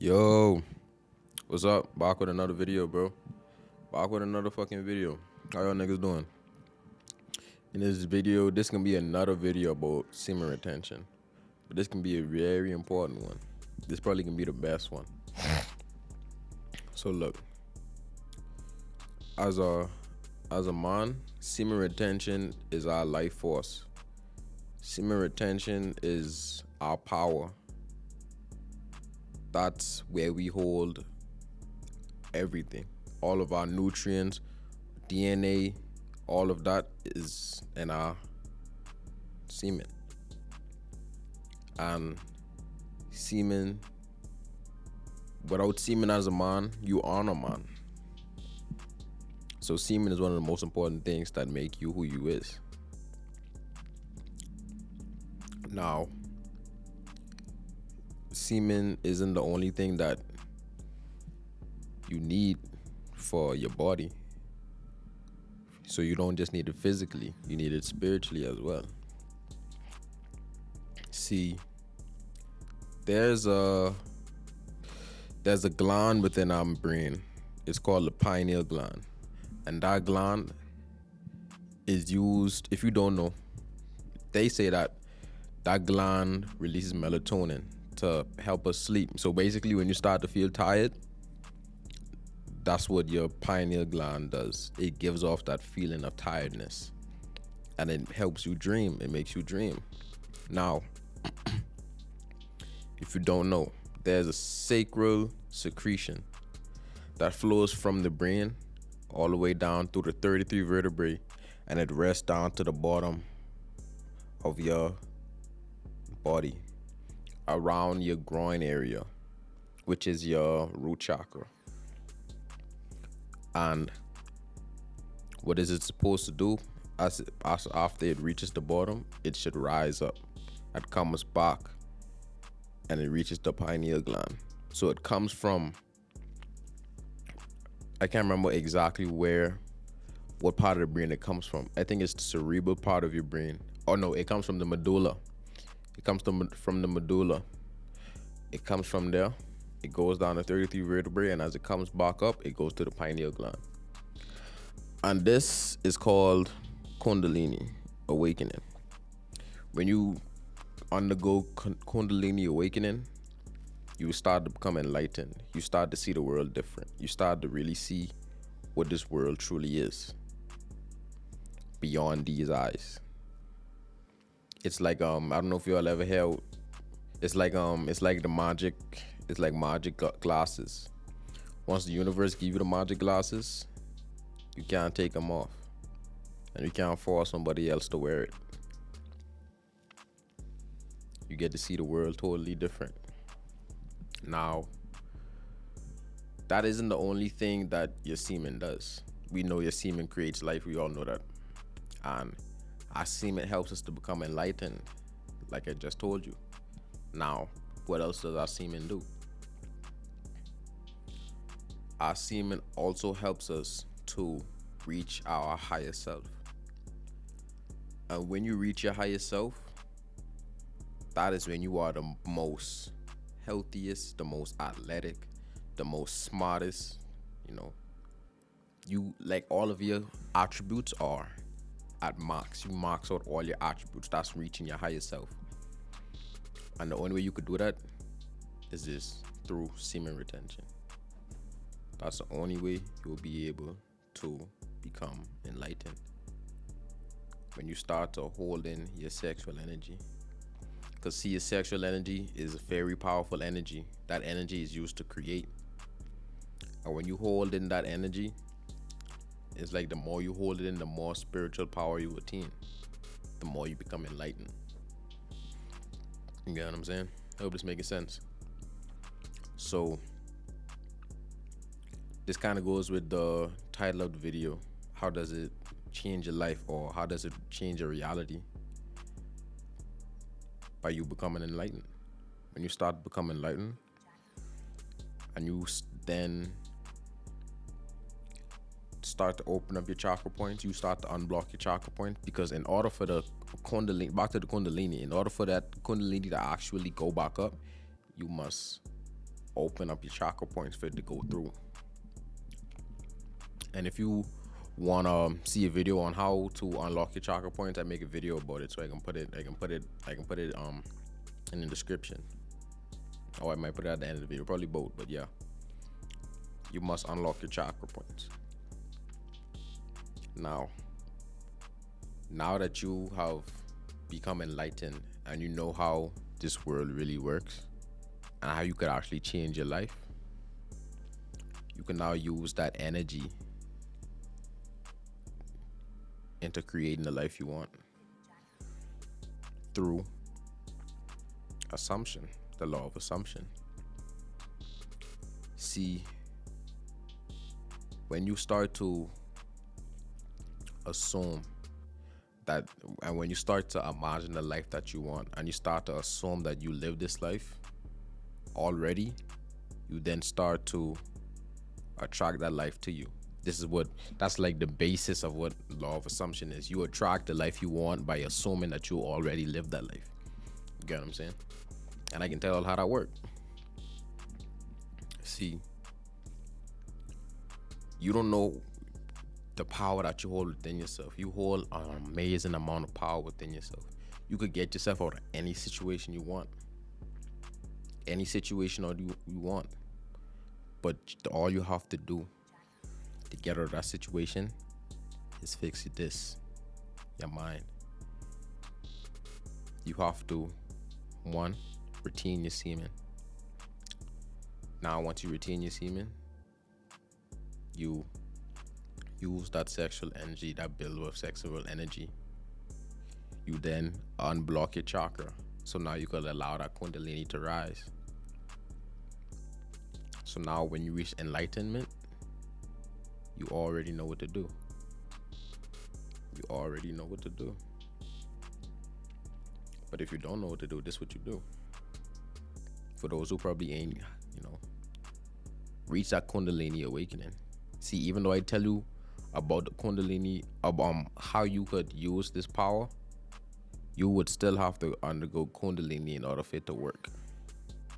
Yo, what's up? Back with another video, bro. Back with another fucking video. How y'all niggas doing? In this video, this can be another video about semen retention. But this can be a very important one. This probably can be the best one. So look, as a man, semen retention is our life force. Semen retention is our power. That's where we hold everything. All of our nutrients, DNA, all of that is in our semen. And semen, without semen as a man, you aren't a man. So semen is one of the most important things that make you who you is. Now, semen isn't the only thing that you need for your body. So you don't just need it physically, you need it spiritually as well. See, there's a gland within our brain. It's called the pineal gland. And that gland is used, if you don't know, they say that gland releases melatonin to help us sleep. So basically when you start to feel tired, that's what your pineal gland does. It gives off that feeling of tiredness and it helps you dream. It makes you dream. Now, if you don't know, there's a sacral secretion that flows from the brain all the way down through the 33 vertebrae, and it rests down to the bottom of your body around your groin area, which is your root chakra. And what is it supposed to do? As after it reaches the bottom, it should rise up. It comes back and it reaches the pineal gland. So it comes from, I can't remember exactly what part of the brain it comes from. I think it's the cerebral part of your brain. Oh no, it comes from the medulla. It comes from the medulla. It comes from there. It goes down to 33 vertebrae, and as it comes back up, it goes to the pineal gland. And this is called kundalini awakening. When you undergo kundalini awakening, you start to become enlightened. You start to see the world different. You start to really see what this world truly is beyond these eyes. It's like I don't know if you all ever heard. It's like magic glasses. Once the universe gives you the magic glasses, you can't take them off, and you can't force somebody else to wear it. You get to see the world totally different. Now, that isn't the only thing that your semen does. We know your semen creates life. We all know that. And our semen helps us to become enlightened, like I just told you. Now, what else does our semen do? Our semen also helps us to reach our higher self. And when you reach your higher self, that is when you are the most healthiest, the most athletic, the most smartest. You like all of your attributes are at max. You max out all your attributes. That's reaching your higher self. And the only way you could do that is this, through semen retention. That's the only way you'll be able to become enlightened. When you start to hold in your sexual energy. Because see, your sexual energy is a very powerful energy. That energy is used to create. And when you hold in that energy, it's like the more you hold it in, the more spiritual power you attain. The more you become enlightened. You get what I'm saying? I hope this making sense. So, this kind of goes with the title of the video. How does it change your life, or how does it change your reality? By you becoming enlightened. When you start becoming enlightened, and you then start to open up your chakra points, you start to unblock your chakra point, because in order for the kundalini, back to the kundalini, in order for that kundalini to actually go back up, you must open up your chakra points for it to go through. And if you want to see a video on how to unlock your chakra points, I make a video about it, so I can put it in the description, or I might put it at the end of the video, probably both. But yeah, you must unlock your chakra points. Now that you have become enlightened and you know how this world really works and how you could actually change your life, you can now use that energy into creating the life you want through assumption, the law of assumption. See, when you start to assume that, and when you start to imagine the life that you want, and you start to assume that you live this life already, you then start to attract that life to you. That's like the basis of what law of assumption is. You attract the life you want by assuming that you already live that life. You get what I'm saying? And I can tell how that works. See, you don't know the power that you hold within yourself. You hold an amazing amount of power within yourself. You could get yourself out of any situation you want. Any situation you want. But all you have to do to get out of that situation is fix your mind. You have to, one, retain your semen. Now, once you retain your semen, you use that sexual energy, that build of sexual energy. You then unblock your chakra. So now you can allow that kundalini to rise. So now when you reach enlightenment, you already know what to do. You already know what to do. But if you don't know what to do, this is what you do. For those who probably ain't, reach that kundalini awakening. See, even though I tell you about the kundalini, how you could use this power, you would still have to undergo kundalini in order for it to work.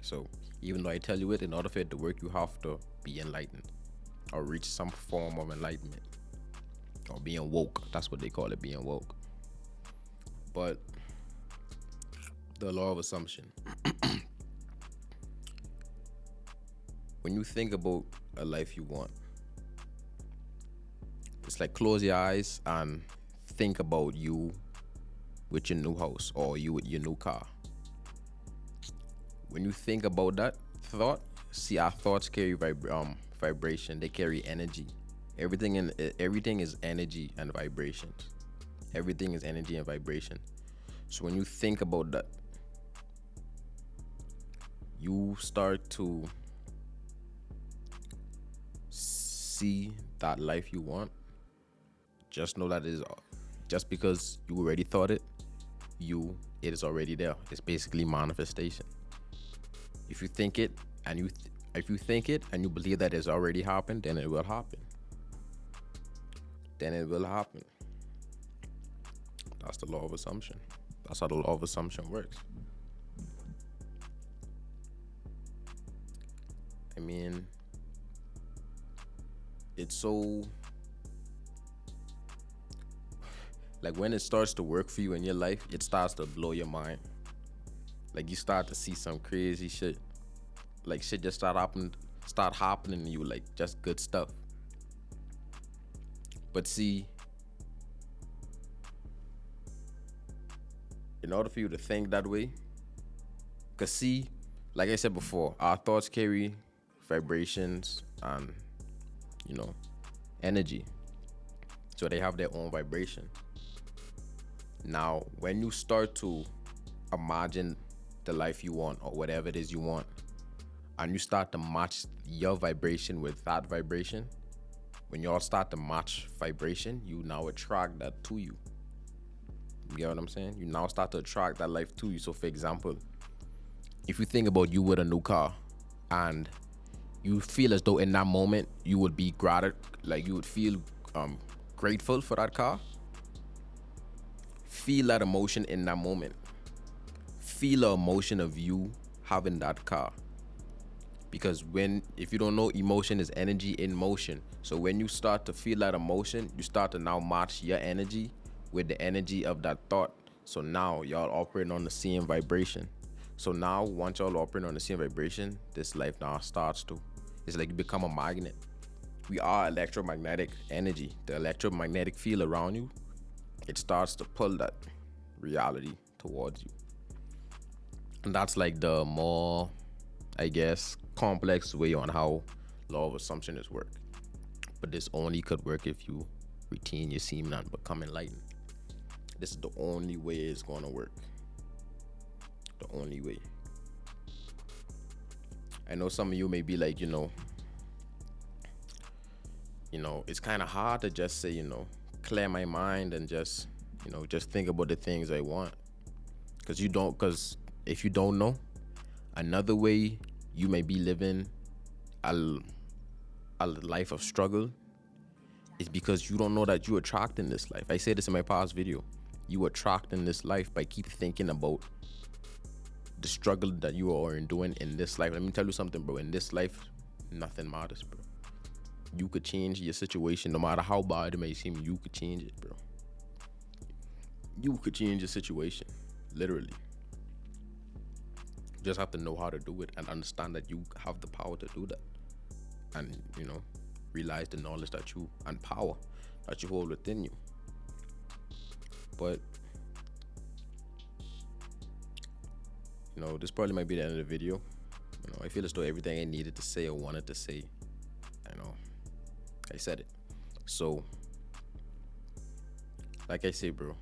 So even though I tell you it, in order for it to work, you have to be enlightened or reach some form of enlightenment or being woke. That's what they call it, being woke. But the law of assumption. When you think about a life you want, it's like close your eyes and think about you with your new house or you with your new car. When you think about that thought, see, our thoughts carry vibration. They carry energy. Everything is energy and vibrations. Everything is energy and vibration. So when you think about that, you start to see that life you want. Just know that just because you already thought it, it is already there. It's basically manifestation. If you think it and you believe that it's already happened, then it will happen. That's the law of assumption. That's how the law of assumption works. I mean, it's so, like, when it starts to work for you in your life, it starts to blow your mind. Like, you start to see some crazy shit. Like, shit just start happening to you, like, just good stuff. But see, in order for you to think that way, because see, like I said before, our thoughts carry vibrations and, energy. So they have their own vibration. Now, when you start to imagine the life you want or whatever it is you want, and you start to match your vibration with that vibration, when you all start to match vibration, you now attract that to you. You get what I'm saying? You now start to attract that life to you. So for example, if you think about you with a new car and you feel as though in that moment you would be you would feel grateful for that car, feel that emotion in that moment. Feel the emotion of you having that car. Because if you don't know, emotion is energy in motion. So when you start to feel that emotion, you start to now match your energy with the energy of that thought. So now y'all operating on the same vibration. So now once y'all operating on the same vibration, this life now starts to, it's like you become a magnet. We are electromagnetic energy. The electromagnetic field around you, it starts to pull that reality towards you. And that's like the more, I guess, complex way on how law of assumption is work. But this only could work if you retain your semen and become enlightened. This is the only way it's gonna work. The only way. I know some of you may be like, it's kind of hard to just say, clear my mind and just think about the things I want. Because if you don't know, another way you may be living a life of struggle is because you don't know that you attract in this life. I said this in my past video. You attract in this life by keep thinking about the struggle that you are doing in this life. Let me tell you something, bro. In this life, nothing matters, bro. You could change your situation no matter how bad it may seem. You could change it, bro. You could change your situation, literally. You just have to know how to do it and understand that you have the power to do that. And, realize the knowledge and power that you hold within you. But, this probably might be the end of the video. I feel as though everything I needed to say or wanted to say, I said it. So, like I say, bro,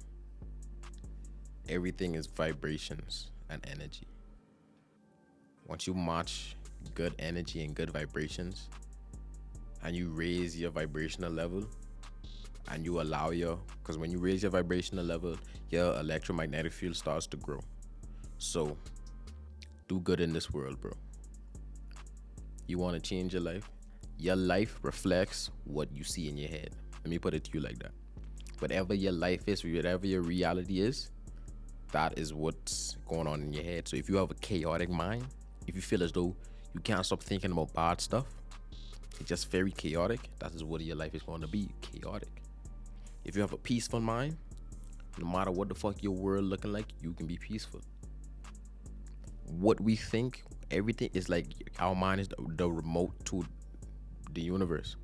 everything is vibrations and energy. Once you match good energy and good vibrations, and you raise your vibrational level, and you allow because when you raise your vibrational level, your electromagnetic field starts to grow. So, do good in this world, bro. You want to change your life? Your life reflects what you see in your head. Let me put it to you like that. Whatever your life is, whatever your reality is, that is what's going on in your head. So if you have a chaotic mind, if you feel as though you can't stop thinking about bad stuff, it's just very chaotic, that is what your life is going to be, chaotic. If you have a peaceful mind, no matter what the fuck your world looking like, you can be peaceful. What we think, everything is like, our mind is the remote to the universe,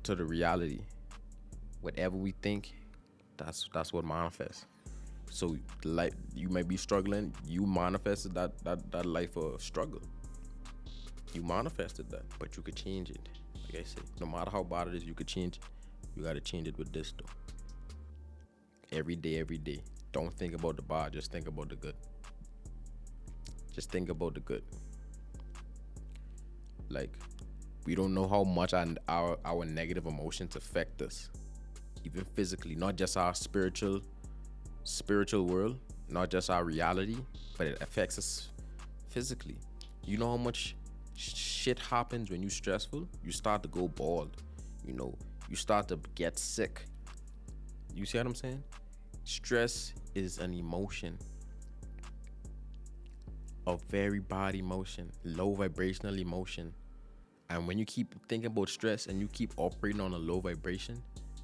to the reality. Whatever we think, that's what manifests. So like, you may be struggling, you manifested that life of struggle. You manifested that, but you could change it. Like I said, no matter how bad it is, you could change it. You gotta change it with this though. Every day. Don't think about the bad, just think about the good. Just think about the good. Like, we don't know how much our negative emotions affect us, even physically, not just our spiritual world, not just our reality, but it affects us physically. You know how much shit happens when you're stressful? You start to go bald. You start to get sick. You see what I'm saying? Stress is an emotion, a very bad emotion, low vibrational emotion. And when you keep thinking about stress and you keep operating on a low vibration,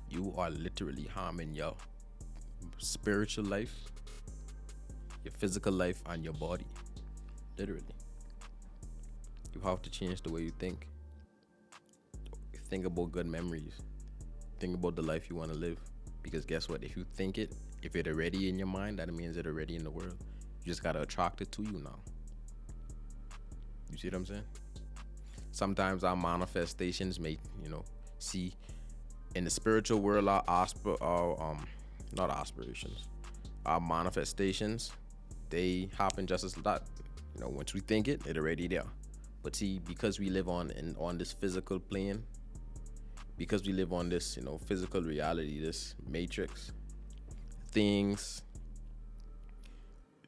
you are literally harming your spiritual life, your physical life, and your body. Literally. You have to change the way you think. Think about good memories. Think about the life you want to live. Because guess what? If you think it, if it's already in your mind, that means it's already in the world. You just got to attract it to you now. You see what I'm saying? Sometimes our manifestations may, see in the spiritual world, not aspirations, our manifestations, they happen just as that. Once we think it, it's already there. But see, because we live on this physical plane, because we live on this, physical reality, this matrix, things,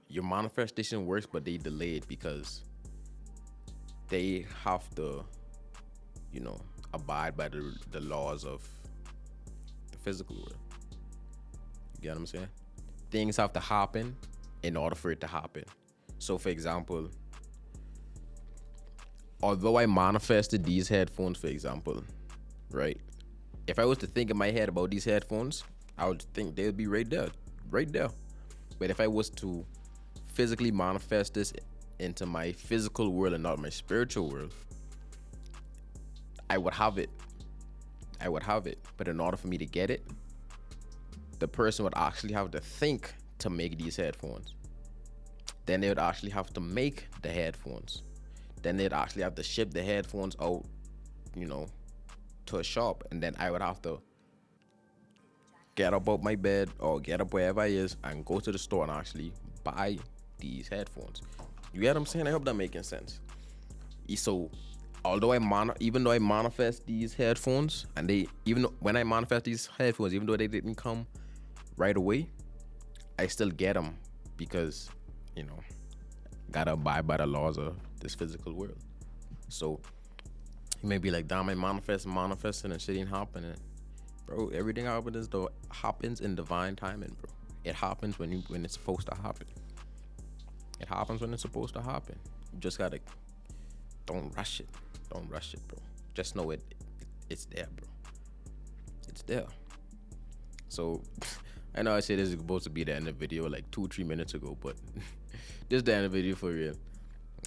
your manifestation works, but they delayed because they have to, abide by the laws of the physical world. You get what I'm saying? Things have to happen in order for it to happen. So for example, although I manifested these headphones, for example, right? If I was to think in my head about these headphones, I would think they'd be right there, right there. But if I was to physically manifest this into my physical world and not my spiritual world, I would have it. I would have it. But in order for me to get it, the person would actually have to think to make these headphones. Then they would actually have to make the headphones. Then they'd actually have to ship the headphones out, to a shop. And then I would have to get up out my bed or get up wherever I is and go to the store and actually buy these headphones. You get what I'm saying? I hope that making sense. So although even though I manifest these headphones, and when I manifest these headphones, even though they didn't come right away, I still get them because gotta abide by the laws of this physical world. So you may be like, damn, I manifesting and shit ain't happening. Bro, everything happens in divine timing, bro. It happens when it's supposed to happen. It happens when it's supposed to happen. You just gotta, don't rush it. Don't rush it, bro. Just know it's there, bro. It's there. So I know I said this is supposed to be the end of the video like 2-3 minutes ago, but this is the end of the video for real.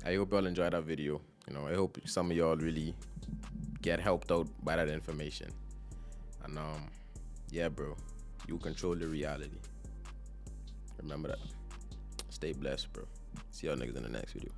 I hope y'all enjoyed that video. I hope some of y'all really get helped out by that information. And yeah, bro, you control your reality. Remember that. Stay blessed, bro. See y'all niggas in the next video.